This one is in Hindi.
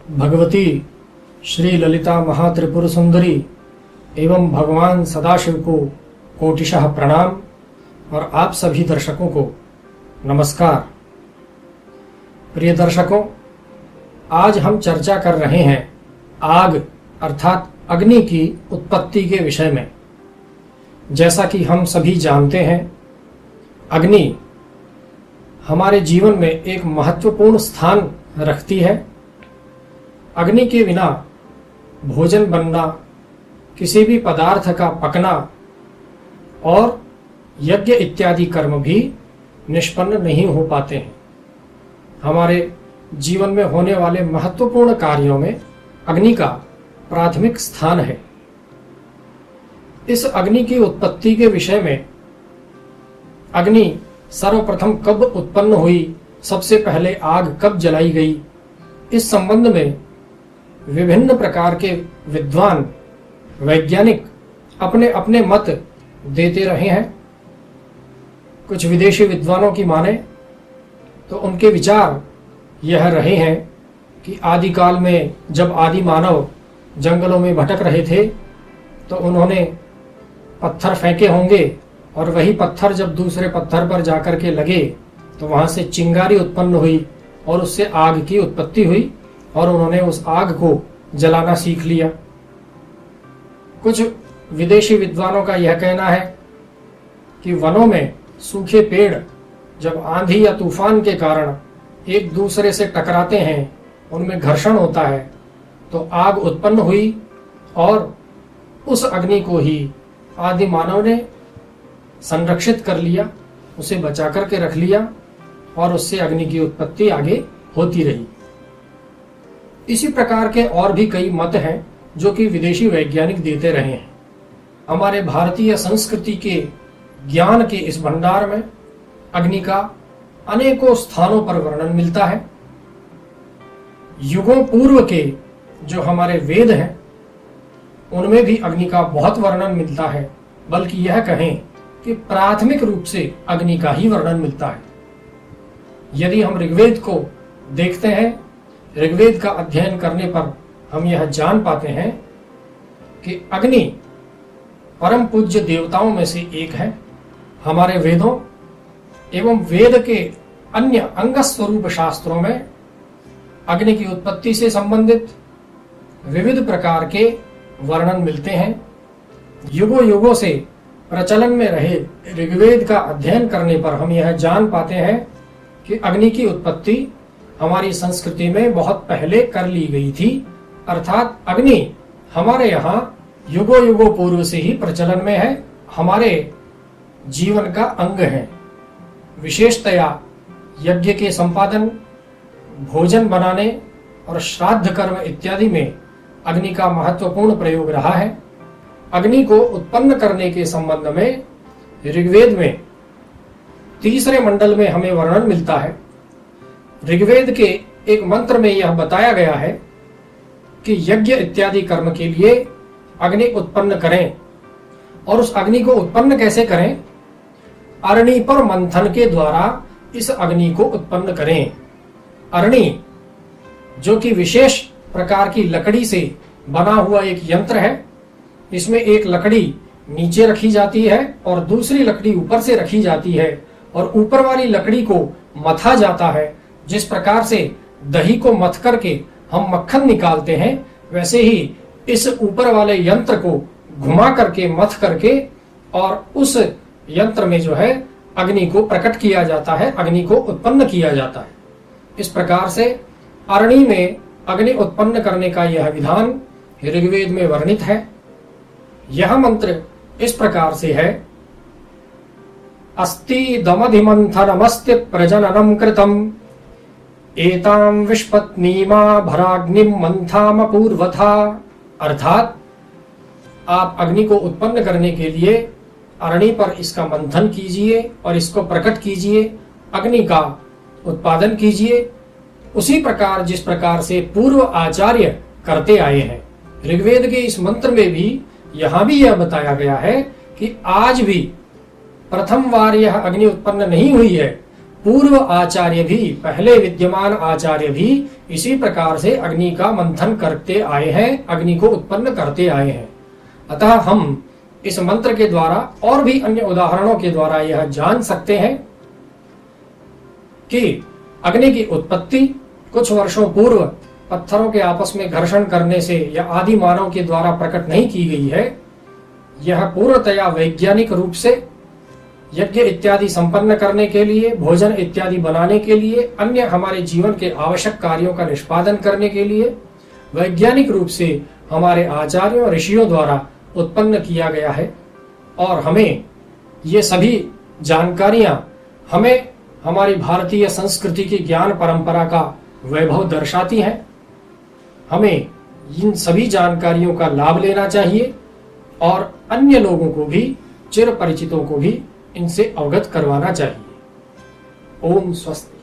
भगवती श्री ललिता महात्रिपुर सुंदरी एवं भगवान सदाशिव को कोटिशः प्रणाम और आप सभी दर्शकों को नमस्कार। प्रिय दर्शकों, आज हम चर्चा कर रहे हैं आग अर्थात अग्नि की उत्पत्ति के विषय में। जैसा कि हम सभी जानते हैं, अग्नि हमारे जीवन में एक महत्वपूर्ण स्थान रखती है। अग्नि के बिना भोजन बनना, किसी भी पदार्थ का पकना और यज्ञ इत्यादि कर्म भी निष्पन्न नहीं हो पाते हैं। हमारे जीवन में होने वाले महत्वपूर्ण कार्यों में अग्नि का प्राथमिक स्थान है। इस अग्नि की उत्पत्ति के विषय में, अग्नि सर्वप्रथम कब उत्पन्न हुई, सबसे पहले आग कब जलाई गई, इस संबंध में विभिन्न प्रकार के विद्वान वैज्ञानिक अपने अपने मत देते रहे हैं। कुछ विदेशी विद्वानों की माने तो उनके विचार यह रहे हैं कि आदिकाल में जब आदि मानव जंगलों में भटक रहे थे तो उन्होंने पत्थर फेंके होंगे और वही पत्थर जब दूसरे पत्थर पर जाकर के लगे तो वहां से चिंगारी उत्पन्न हुई और उससे आग की उत्पत्ति हुई और उन्होंने उस आग को जलाना सीख लिया। कुछ विदेशी विद्वानों का यह कहना है कि वनों में सूखे पेड़ जब आंधी या तूफान के कारण एक दूसरे से टकराते हैं, उनमें घर्षण होता है, तो आग उत्पन्न हुई और उस अग्नि को ही आदि मानव ने संरक्षित कर लिया, उसे बचा करके रख लिया और उससे अग्नि की उत्पत्ति आगे होती रही। इसी प्रकार के और भी कई मत हैं जो कि विदेशी वैज्ञानिक देते रहे हैं। हमारे भारतीय संस्कृति के ज्ञान के इस भंडार में अग्नि का अनेकों स्थानों पर वर्णन मिलता है। युगों पूर्व के जो हमारे वेद हैं उनमें भी अग्नि का बहुत वर्णन मिलता है, बल्कि यह कहें कि प्राथमिक रूप से अग्नि का ही वर्णन मिलता है। यदि हम ऋग्वेद को देखते हैं, ऋग्वेद का अध्ययन करने पर हम यह जान पाते हैं कि अग्नि परम पूज्य देवताओं में से एक है। हमारे वेदों एवं वेद के अन्य अंग स्वरूप शास्त्रों में अग्नि की उत्पत्ति से संबंधित विविध प्रकार के वर्णन मिलते हैं। युगों युगों से प्रचलन में रहे ऋग्वेद का अध्ययन करने पर हम यह जान पाते हैं कि अग्नि की उत्पत्ति हमारी संस्कृति में बहुत पहले कर ली गई थी, अर्थात अग्नि हमारे यहाँ युगों युगों पूर्व से ही प्रचलन में है, हमारे जीवन का अंग है। विशेषतया यज्ञ के संपादन, भोजन बनाने और श्राद्ध कर्म इत्यादि में अग्नि का महत्वपूर्ण प्रयोग रहा है। अग्नि को उत्पन्न करने के संबंध में ऋग्वेद में तीसरे मंडल में हमें वर्णन मिलता है। ऋग्वेद के एक मंत्र में यह बताया गया है कि यज्ञ इत्यादि कर्म के लिए अग्नि उत्पन्न करें, और उस अग्नि को उत्पन्न कैसे करें? अरणि पर मंथन के द्वारा इस अग्नि को उत्पन्न करें। अरणि जो कि विशेष प्रकार की लकड़ी से बना हुआ एक यंत्र है। इसमें एक लकड़ी नीचे रखी जाती है और दूसरी लकड़ी ऊपर से रखी जाती है, और ऊपर वाली लकड़ी को मथा जाता है। जिस प्रकार से दही को मथ करके हम मक्खन निकालते हैं, वैसे ही इस ऊपर वाले यंत्र को घुमा करके मथ करके और उस यंत्र में जो है अग्नि को प्रकट किया जाता है, अग्नि को उत्पन्न किया जाता है। इस प्रकार से अरणि में अग्नि उत्पन्न करने का यह विधान ऋग्वेद में वर्णित है। यह मंत्र इस प्रकार से है: अस्ति दमधिमंथनमस्ति प्रजननम कृतम एताम विष्पत्नीमा भराग्निम मंथाम पूर्वथा। अर्थात आप अग्नि को उत्पन्न करने के लिए अरणि पर इसका मंथन कीजिए और इसको प्रकट कीजिए, अग्नि का उत्पादन कीजिए, उसी प्रकार जिस प्रकार से पूर्व आचार्य करते आए हैं। ऋग्वेद के इस मंत्र में भी यहां भी यह बताया गया है कि आज भी प्रथम बार यह अग्नि उत्पन्न नहीं हुई है, पूर्व आचार्य भी, पहले विद्यमान आचार्य भी इसी प्रकार से अग्नि का मंथन करते आए हैं, अग्नि को उत्पन्न करते आए हैं। अतः हम इस मंत्र के द्वारा और भी अन्य उदाहरणों के द्वारा यह जान सकते हैं कि अग्नि की उत्पत्ति कुछ वर्षों पूर्व पत्थरों के आपस में घर्षण करने से या आदि मानव के द्वारा प्रकट नहीं की गई है। यह पूर्णतया वैज्ञानिक रूप से यज्ञ इत्यादि संपन्न करने के लिए, भोजन इत्यादि बनाने के लिए, अन्य हमारे जीवन के आवश्यक कार्यों का निष्पादन करने के लिए वैज्ञानिक रूप से हमारे आचार्यों ऋषियों द्वारा उत्पन्न किया गया है। और हमें ये सभी जानकारियां हमें हमारी भारतीय संस्कृति की ज्ञान परंपरा का वैभव दर्शाती हैं। हमें इन सभी जानकारियों का लाभ लेना चाहिए और अन्य लोगों को भी, चिर परिचितों को भी इनसे अवगत करवाना चाहिए। ओम स्वस्ति।